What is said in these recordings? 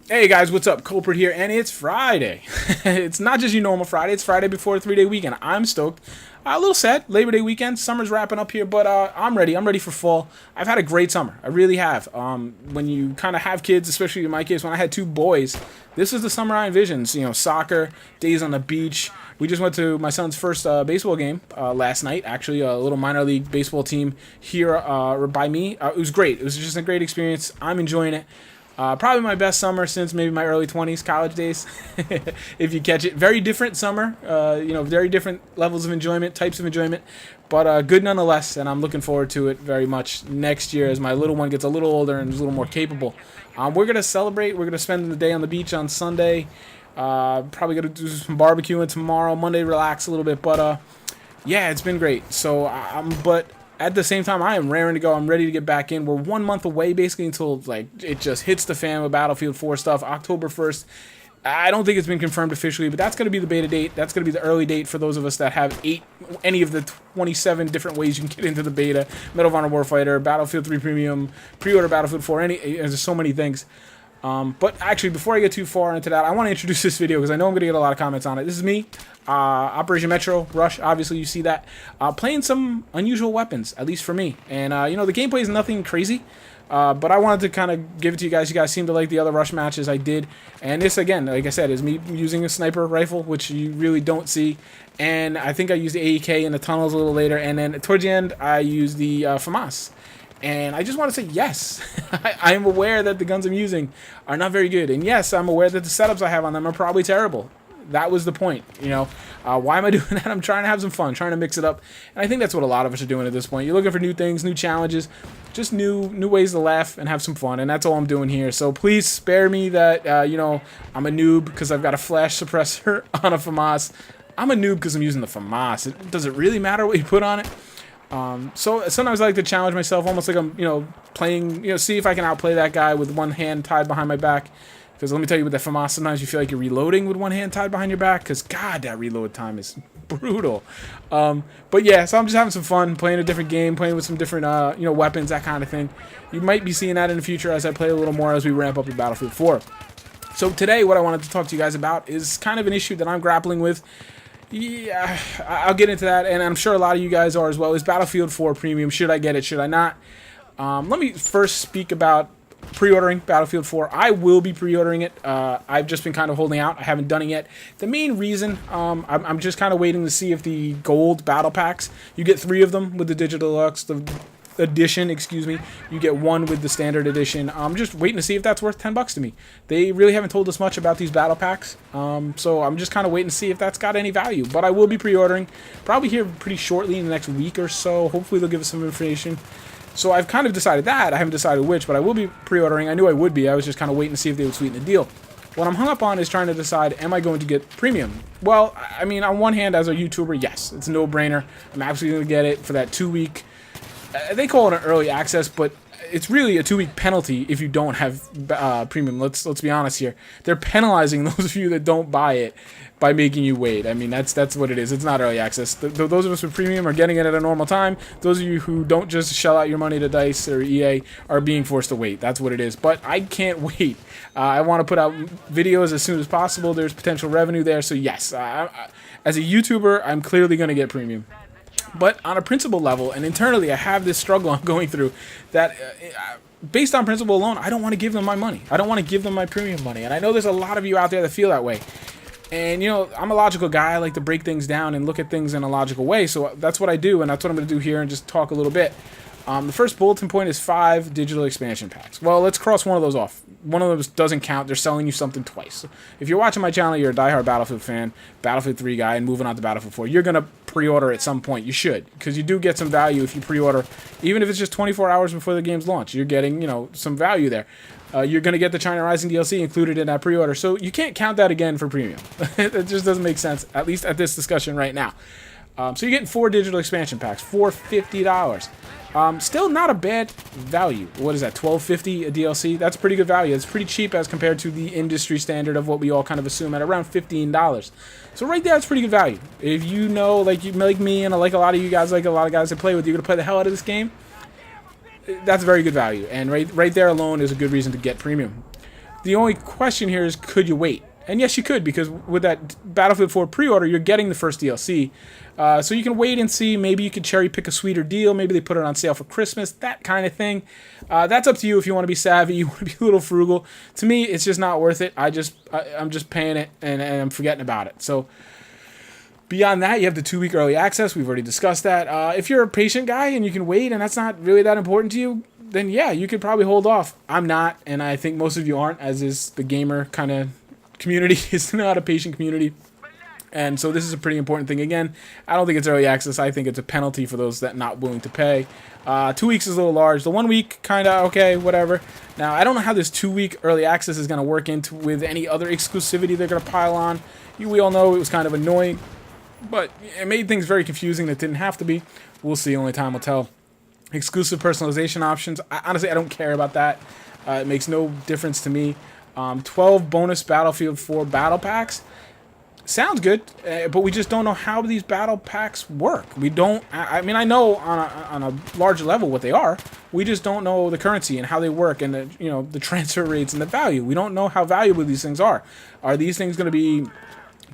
Hey guys, what's up? Kulprit here, and it's Friday. It's not just your normal Friday, it's Friday before a 3-day weekend. I'm stoked. A little sad, Labor Day weekend, summer's wrapping up here, but I'm ready. I'm ready for fall. I've had a great summer. I really have. When you kind of have kids, especially in my case, when I had two boys, this is the summer I envisioned. You know, soccer, days on the beach. We just went to my son's first baseball game last night, actually, a little minor league baseball team here by me. It was great. It was just a great experience. I'm enjoying it. Probably my best summer since maybe my early 20s, college days, if you catch it. Very different summer, very different levels of enjoyment, types of enjoyment, but good nonetheless, and I'm looking forward to it very much next year as my little one gets a little older and is a little more capable. We're going to celebrate. We're going to spend the day on the beach on Sunday. Probably going to do some barbecuing tomorrow. Monday, relax a little bit, but yeah, it's been great. So, but at the same time, I am raring to go. I'm ready to get back in. We're 1 month away, basically, until like it just hits the fan with Battlefield 4 stuff. October 1st. I don't think it's been confirmed officially, but that's going to be the beta date. That's going to be the early date for those of us that have any of the 27 different ways you can get into the beta. Medal of Honor Warfighter, Battlefield 3 Premium, pre-order Battlefield 4. There's so many things. But actually, before I get too far into that, I want to introduce this video because I know I'm going to get a lot of comments on it. This is me, Operation Metro, Rush, obviously you see that, playing some unusual weapons, at least for me. And, the gameplay is nothing crazy, but I wanted to kind of give it to you guys. You guys seem to like the other Rush matches I did. And this, again, like I said, is me using a sniper rifle, which you really don't see. And I think I used the AEK in the tunnels a little later. And then towards the end, I used the FAMAS. And I just want to say yes, I am aware that the guns I'm using are not very good. And yes, I'm aware that the setups I have on them are probably terrible. That was the point, Why am I doing that? I'm trying to have some fun, trying to mix it up. And I think that's what a lot of us are doing at this point. You're looking for new things, new challenges, just new ways to laugh and have some fun. And that's all I'm doing here. So please spare me that, I'm a noob because I've got a flash suppressor on a FAMAS. I'm a noob because I'm using the FAMAS. Does it really matter what you put on it? So sometimes I like to challenge myself, almost like I'm, playing, see if I can outplay that guy with one hand tied behind my back. Because let me tell you, with the FAMAS, sometimes you feel like you're reloading with one hand tied behind your back. Because, God, that reload time is brutal. But yeah, so I'm just having some fun, playing a different game, playing with some different, weapons, that kind of thing. You might be seeing that in the future as I play a little more as we ramp up to Battlefield 4. So today, what I wanted to talk to you guys about is kind of an issue that I'm grappling with. Yeah, I'll get into that, and I'm sure a lot of you guys are as well. Is Battlefield 4 Premium? Should I get it? Should I not? Let me first speak about pre-ordering Battlefield 4. I will be pre-ordering it. I've just been kind of holding out. I haven't done it yet. The main reason, I'm just kind of waiting to see if the gold battle packs, you get 3 of them with the Digital Deluxe, the edition, you get 1 with the standard edition. I'm just waiting to see if that's worth $10 to me. They really haven't told us much about these battle packs, so I'm just kind of waiting to see if that's got any value. But I will be pre-ordering, probably here pretty shortly in the next week or so. Hopefully they'll give us some information. So I've kind of decided that. I haven't decided which, but I will be pre-ordering. I knew I would be. I was just kind of waiting to see if they would sweeten the deal. What I'm hung up on is trying to decide, am I going to get premium? Well, I mean, on one hand, as a YouTuber, yes, it's a no-brainer. I'm absolutely going to get it for that 2-week. They call it an early access, but it's really a 2-week penalty if you don't have premium. Let's be honest here. They're penalizing those of you that don't buy it by making you wait. I mean, that's what it is. It's not early access. Those of us with premium are getting it at a normal time. Those of you who don't just shell out your money to DICE or EA are being forced to wait. That's what it is. But I can't wait. I want to put out videos as soon as possible. There's potential revenue there. So yes, as a YouTuber, I'm clearly going to get premium. But on a principle level, and internally, I have this struggle I'm going through that, based on principle alone, I don't want to give them my money. I don't want to give them my premium money. And I know there's a lot of you out there that feel that way. And, I'm a logical guy. I like to break things down and look at things in a logical way. So that's what I do, and that's what I'm going to do here and just talk a little bit. The first bulletin point is 5 digital expansion packs. Well, let's cross one of those off. One of those doesn't count. They're selling you something twice. So if you're watching my channel, you're a diehard Battlefield fan, Battlefield 3 guy, and moving on to Battlefield 4, you're going to pre-order at some point. You should, because you do get some value if you pre-order. Even if it's just 24 hours before the game's launch, you're getting, some value there. You're going to get the China Rising DLC included in that pre-order. So you can't count that again for premium. It just doesn't make sense, at least at this discussion right now. So you're getting 4 digital expansion packs for $50. Still not a bad value. What is that, $12.50 a DLC? That's pretty good value. It's pretty cheap as compared to the industry standard of what we all kind of assume at around $15. So right there, it's pretty good value. If you know, like me and like a lot of you guys, like a lot of guys that play with, you're going to play the hell out of this game, that's very good value. And right there alone is a good reason to get premium. The only question here is, could you wait? And yes, you could, because with that Battlefield 4 pre-order, you're getting the first DLC. So you can wait and see. Maybe you could cherry pick a sweeter deal. Maybe they put it on sale for Christmas, that kind of thing. That's up to you if you want to be savvy, you want to be a little frugal. To me, it's just not worth it. I'm just paying it, and I'm forgetting about it. So beyond that, you have the 2-week early access. We've already discussed that. If you're a patient guy and you can wait and that's not really that important to you, then yeah, you could probably hold off. I'm not, and I think most of you aren't, as is the gamer kind of community. It's not a patient community. And so this is a pretty important thing. Again, I don't think it's early access. I think it's a penalty for those that are not willing to pay. 2 weeks is a little large. The 1 week, kind of okay, whatever. Now, I don't know how this 2-week early access is going to work into with any other exclusivity they're going to pile on. We all know it was kind of annoying, but it made things very confusing that didn't have to be. We'll see. Only time will tell. Exclusive personalization options. Honestly, I don't care about that. It makes no difference to me. 12 bonus Battlefield 4 battle packs. Sounds good, but we just don't know how these battle packs work. We don't. I mean, I know on a large level what they are. We just don't know the currency and how they work, and the transfer rates and the value. We don't know how valuable these things are. Are these things going to be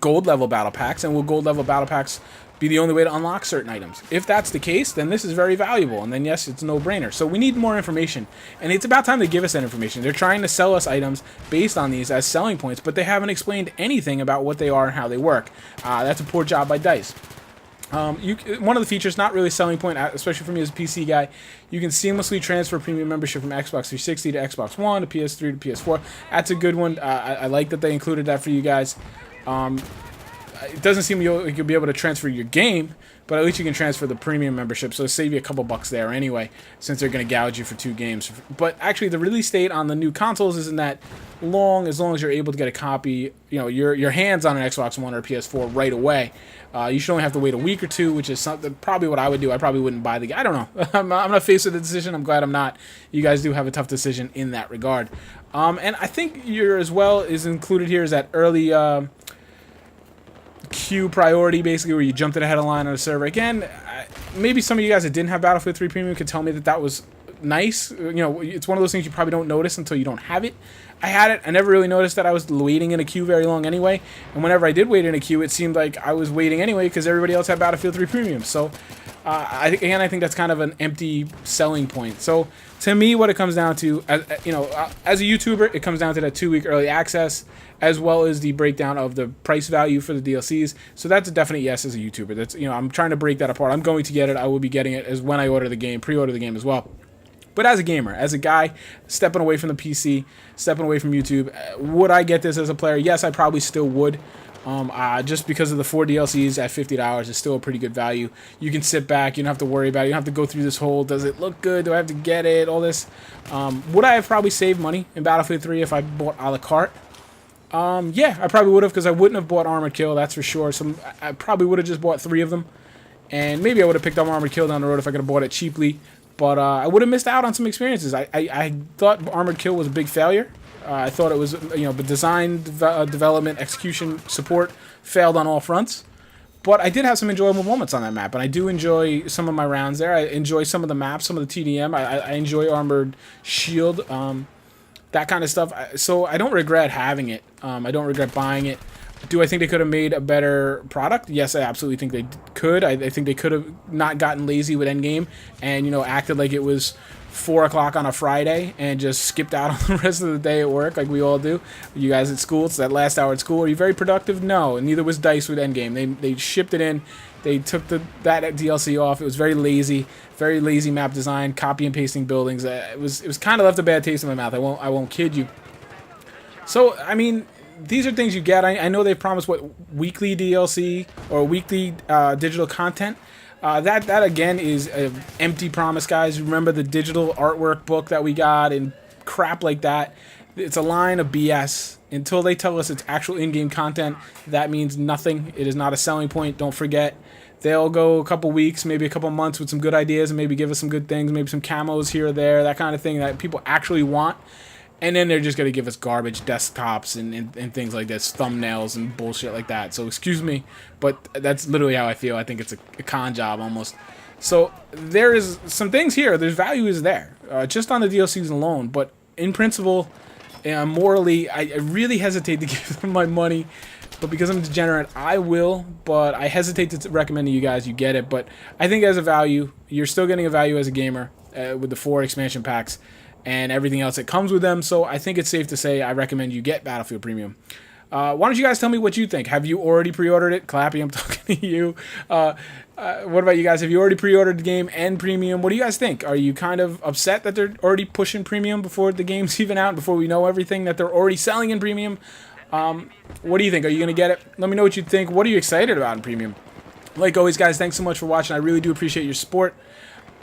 gold level battle packs, and will gold level battle packs be the only way to unlock certain items? If that's the case, then this is very valuable, and then yes, it's a no-brainer. So we need more information, and it's about time they give us that information. They're trying to sell us items based on these as selling points, but they haven't explained anything about what they are and how they work. That's a poor job by DICE. One of the features, not really a selling point, especially for me as a PC guy, you can seamlessly transfer premium membership from Xbox 360 to Xbox One, to PS3 to PS4. That's a good one. I like that they included that for you guys. It doesn't seem you could be able to transfer your game, but at least you can transfer the premium membership, so save you a couple bucks there anyway, since they're going to gouge you for 2 games. But actually, the release date on the new consoles isn't that long, as long as you're able to get a copy, your hands on an Xbox One or a PS4 right away. You should only have to wait a week or 2, which is something probably what I would do. I probably wouldn't buy the game. I don't know. I'm not faced with the decision. I'm glad I'm not. You guys do have a tough decision in that regard. And I think as well is included here is that early queue priority, basically, where you jump to the head of the line on a server. Again, maybe some of you guys that didn't have Battlefield 3 Premium could tell me that was nice. It's one of those things you probably don't notice until you don't have it. I had it. I never really noticed that I was waiting in a queue very long anyway. And whenever I did wait in a queue, it seemed like I was waiting anyway because everybody else had Battlefield 3 Premium. So, I think that's kind of an empty selling point. So, to me, what it comes down to, as a YouTuber, it comes down to that 2-week early access, as well as the breakdown of the price value for the DLCs. So that's a definite yes as a YouTuber. That's I'm trying to break that apart. I'm going to get it. I will be getting it as when I order the game, pre-order the game as well. But as a gamer, as a guy stepping away from the PC, stepping away from YouTube, would I get this as a player? Yes, I probably still would. Just because of the 4 DLCs at $50 is still a pretty good value. You can sit back. You don't have to worry about it. You don't have to go through this whole, does it look good? Do I have to get it? All this. Would I have probably saved money in Battlefield 3 if I bought a la carte? Yeah, I probably would have, because I wouldn't have bought Armored Kill, that's for sure. I probably would have just bought 3 of them. And maybe I would have picked up Armored Kill down the road if I could have bought it cheaply. But I would have missed out on some experiences. I thought Armored Kill was a big failure. I thought it was, the design, development, execution, support failed on all fronts. But I did have some enjoyable moments on that map, and I do enjoy some of my rounds there. I enjoy some of the maps, some of the TDM. I enjoy Armored Shield, that kind of stuff. So I don't regret having it. I don't regret buying it. Do I think they could have made a better product? Yes, I absolutely think they could. I think they could have not gotten lazy with Endgame and, acted like it was 4 o'clock on a Friday and just skipped out on the rest of the day at work like we all do. You guys at school, it's that last hour at school. Are you very productive? No, and neither was DICE with Endgame. They shipped it in. They took that DLC off. It was very lazy map design, copy and pasting buildings. It was kind of left a bad taste in my mouth. I won't kid you. So, I mean, these are things you get. I know they promised weekly DLC or weekly digital content. That again is an empty promise, guys. Remember the digital artwork book that we got and crap like that. It's a line of BS. Until they tell us it's actual in-game content, that means nothing. It is not a selling point. Don't forget. They'll go a couple weeks, maybe a couple months with some good ideas and maybe give us some good things, maybe some camos here or there, that kind of thing that people actually want. And then they're just going to give us garbage desktops and things like this, thumbnails and bullshit like that. So excuse me, but that's literally how I feel. I think it's a con job almost. So there is some things here. There's value is there, just on the DLCs alone. But in principle, And morally, I really hesitate to give them my money, but because I'm degenerate, I will. But I hesitate to recommend to you guys you get it. But I think as a value, you're still getting a value as a gamer with the 4 expansion packs and everything else that comes with them. So I think it's safe to say I recommend you get Battlefield Premium. Why don't you guys tell me what you think? Have you already pre-ordered it? Clappy, I'm talking to you. What about you guys? Have you already pre-ordered the game and Premium? What do you guys think? Are you kind of upset that they're already pushing Premium before the game's even out, before we know everything that they're already selling in Premium? What do you think? Are you going to get it? Let me know what you think. What are you excited about in Premium? Like always, guys, thanks so much for watching. I really do appreciate your support.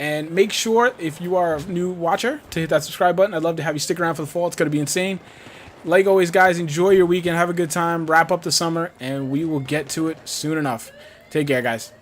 And make sure, if you are a new watcher, to hit that subscribe button. I'd love to have you stick around for the fall. It's going to be insane. Like always, guys, enjoy your weekend. Have a good time. Wrap up the summer, and we will get to it soon enough. Take care, guys.